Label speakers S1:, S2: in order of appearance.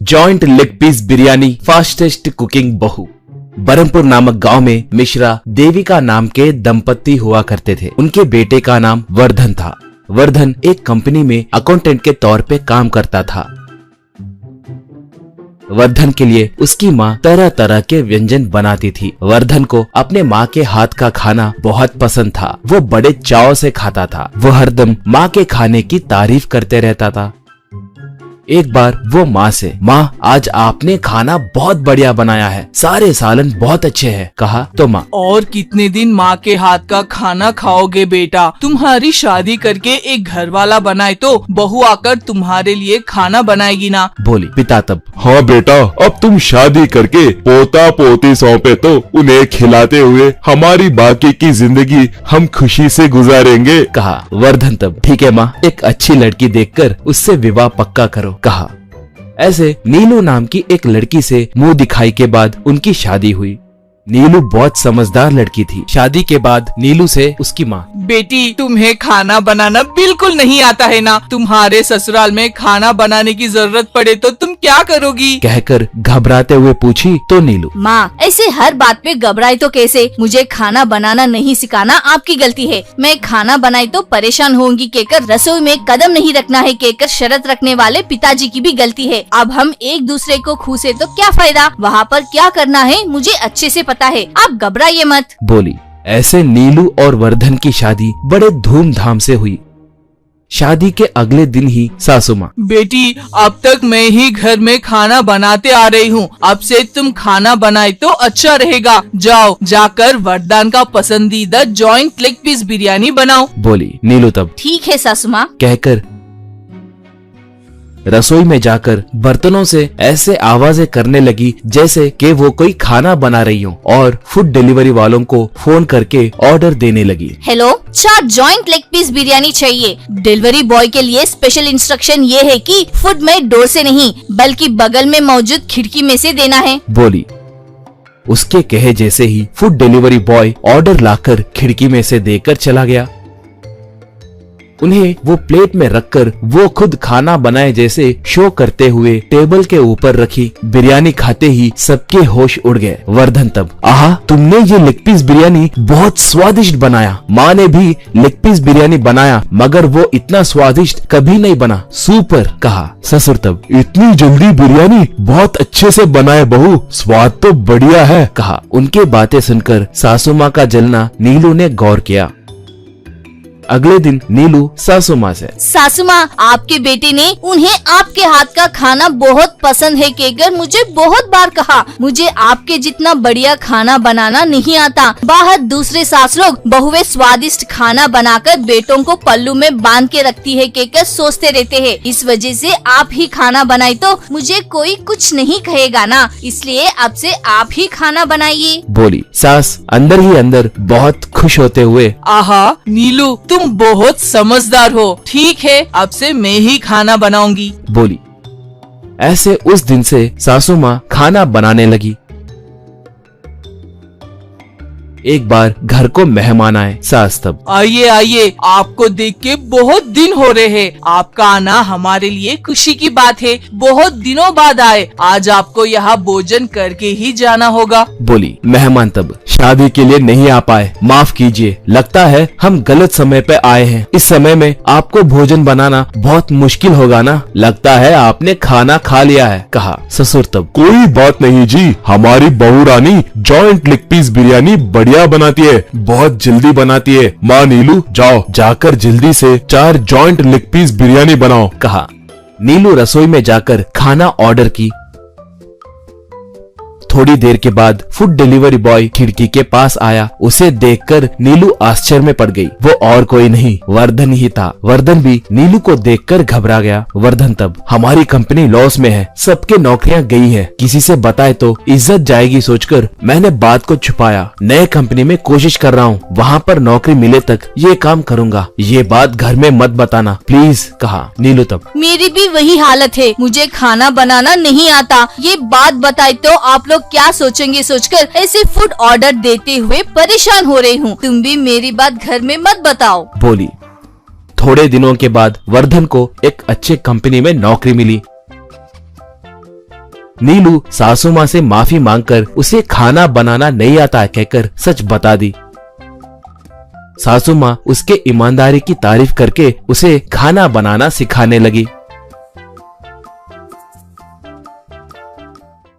S1: Joint leg piece biryani fastest cooking बहू। बरमपुर नामक गांव में मिश्रा देविका नाम के दंपति हुआ करते थे। उनके बेटे का नाम वर्धन था। वर्धन एक कंपनी में अकाउंटेंट के तौर पे काम करता था। वर्धन के लिए उसकी माँ तरह तरह के व्यंजन बनाती थी। वर्धन को अपने माँ के हाथ का खाना बहुत पसंद था। वो बड़े चाव से खाता था। वो हरदम माँ के खाने की तारीफ करते रहता था। एक बार वो माँ से, माँ आज आपने खाना बहुत बढ़िया बनाया है, सारे सालन बहुत अच्छे हैं, कहा तो माँ,
S2: और कितने दिन माँ के हाथ का खाना खाओगे बेटा? तुम्हारी शादी करके एक घर वाला बनाए तो बहू आकर तुम्हारे लिए खाना बनाएगी ना,
S1: बोली। पिता तब,
S3: हाँ बेटा, अब तुम शादी करके पोता पोती सौंपे तो उन्हें खिलाते हुए हमारी बाकी की जिंदगी हम खुशी से गुजारेंगे,
S1: कहा। वर्धन तब, ठीक है माँ, एक अच्छी लड़की देखकर उससे विवाह पक्का करो, कहा। ऐसे नीलू नाम की एक लड़की से मुंह दिखाई के बाद उनकी शादी हुई। नीलू बहुत समझदार लड़की थी। शादी के बाद नीलू से उसकी माँ,
S2: बेटी तुम्हें खाना बनाना बिल्कुल नहीं आता है ना? तुम्हारे ससुराल में खाना बनाने की जरूरत पड़े तो तुम क्या करोगी?
S1: कहकर घबराते हुए पूछी तो नीलू,
S4: माँ ऐसे हर बात पे घबराए तो कैसे? मुझे खाना बनाना नहीं सिखाना आपकी गलती है। मैं खाना बनाई तो परेशान होंगी कहकर रसोई में कदम नहीं रखना है कहकर शर्त रखने वाले पिताजी की भी गलती है। अब हम एक दूसरे को खूसे तो क्या फायदा? वहाँ पर क्या करना है मुझे अच्छे से पता है, आप घबराइए मत,
S1: बोली। ऐसे नीलू और वर्धन की शादी बड़े धूमधाम से हुई। शादी के अगले दिन ही सासू माँ,
S2: बेटी अब तक मैं ही घर में खाना बनाते आ रही हूँ, अब से तुम खाना बनाए तो अच्छा रहेगा। जाओ जाकर वरदान का पसंदीदा जॉइंट लेग पीस बिरयानी बनाओ,
S1: बोली। नीलू तब,
S4: ठीक है सासू माँ,
S1: कहकर रसोई में जाकर बर्तनों से ऐसे आवाजें करने लगी जैसे कि वो कोई खाना बना रही हो, और फूड डिलीवरी वालों को फोन करके ऑर्डर देने लगी।
S4: Hello, 4 joint leg piece biryani चाहिए। डिलीवरी बॉय के लिए स्पेशल इंस्ट्रक्शन ये है कि फूड में डोर से नहीं बल्कि बगल में मौजूद खिड़की में से देना है,
S1: बोली। उसके कहे जैसे ही फूड डिलीवरी बॉय ऑर्डर लाकर खिड़की में से देकर चला गया। उन्हें वो प्लेट में रखकर वो खुद खाना बनाए जैसे शो करते हुए टेबल के ऊपर रखी बिरयानी खाते ही सबके होश उड़ गए। वर्धन तब, आहा, तुमने ये लेग पीस बिरयानी बहुत स्वादिष्ट बनाया। माँ ने भी लेग पीस बिरयानी बनाया मगर वो इतना स्वादिष्ट कभी नहीं बना, सुपर, कहा। ससुर तब,
S3: इतनी जल्दी बिरयानी बहुत अच्छे से बनाए बहू, स्वाद तो बढ़िया है,
S1: कहा। उनके बातें सुनकर सासू माँ का जलना नीलू ने गौर किया। अगले दिन नीलू सासू माँ से,
S4: सासू माँ आपके बेटे ने उन्हें आपके हाथ का खाना बहुत पसंद है कहकर मुझे बहुत बार कहा। मुझे आपके जितना बढ़िया खाना बनाना नहीं आता। बाहर दूसरे सास लोग बहुएं स्वादिष्ट खाना बनाकर बेटों को पल्लू में बांध के रखती है कहकर सोचते रहते हैं। इस वजह से आप ही खाना बनाए तो मुझे कोई कुछ नहीं कहेगा ना, इसलिए अब से आप ही खाना बनाइए, बोली।
S1: सास अंदर ही अंदर बहुत खुश होते हुए,
S2: आहा नीलू तुम बहुत समझदार हो, ठीक है अब से मैं ही खाना बनाऊंगी,
S1: बोली। ऐसे उस दिन से सासू माँ खाना बनाने लगी। एक बार घर को मेहमान आए। सास तब,
S2: आइए आइए, आपको देख के बहुत दिन हो रहे हैं। आपका आना हमारे लिए खुशी की बात है। बहुत दिनों बाद आए, आज आपको यहाँ भोजन करके ही जाना होगा,
S1: बोली। मेहमान तब, शादी के लिए नहीं आ पाए, माफ कीजिए, लगता है हम गलत समय पे आए हैं। इस समय में आपको भोजन बनाना बहुत मुश्किल होगा ना, लगता है आपने खाना खा लिया है, कहा। ससुर तब,
S3: कोई बात नहीं जी, हमारी बहू रानी जॉइंट लेग पीस बिरयानी बढ़िया बनाती है, बहुत जल्दी बनाती है। माँ नीलू, जाओ जाकर जल्दी से 4 जॉइंट लेग पीस बिरयानी बनाओ,
S1: कहा। नीलू रसोई में जाकर खाना ऑर्डर की। थोड़ी देर के बाद फूड डिलीवरी बॉय खिड़की के पास आया। उसे देखकर नीलू आश्चर्य में पड़ गई। वो और कोई नहीं, वर्धन ही था। वर्धन भी नीलू को देखकर घबरा गया। वर्धन तब, हमारी कंपनी लॉस में है, सबके नौकरियां गई है, किसी से बताए तो इज्जत जाएगी सोचकर मैंने बात को छुपाया। नए कंपनी में कोशिश कर रहा हूँ, वहाँ पर नौकरी मिले तक ये काम करूँगा, ये बात घर में मत बताना प्लीज, कहा। नीलू तब,
S4: मेरी भी वही हालत है, मुझे खाना बनाना नहीं आता, ये बात बताए तो आप लोग क्या सोचेंगे सोचकर ऐसे फूड ऑर्डर देते हुए परेशान हो रही हूँ। तुम भी मेरी बात घर में मत बताओ,
S1: बोली। थोड़े दिनों के बाद वर्धन को एक अच्छे कंपनी में नौकरी मिली। नीलू सासू माँ से माफी मांगकर उसे खाना बनाना नहीं आता है कहकर सच बता दी। सासू माँ उसके ईमानदारी की तारीफ करके उसे खाना बनाना सिखाने लगी।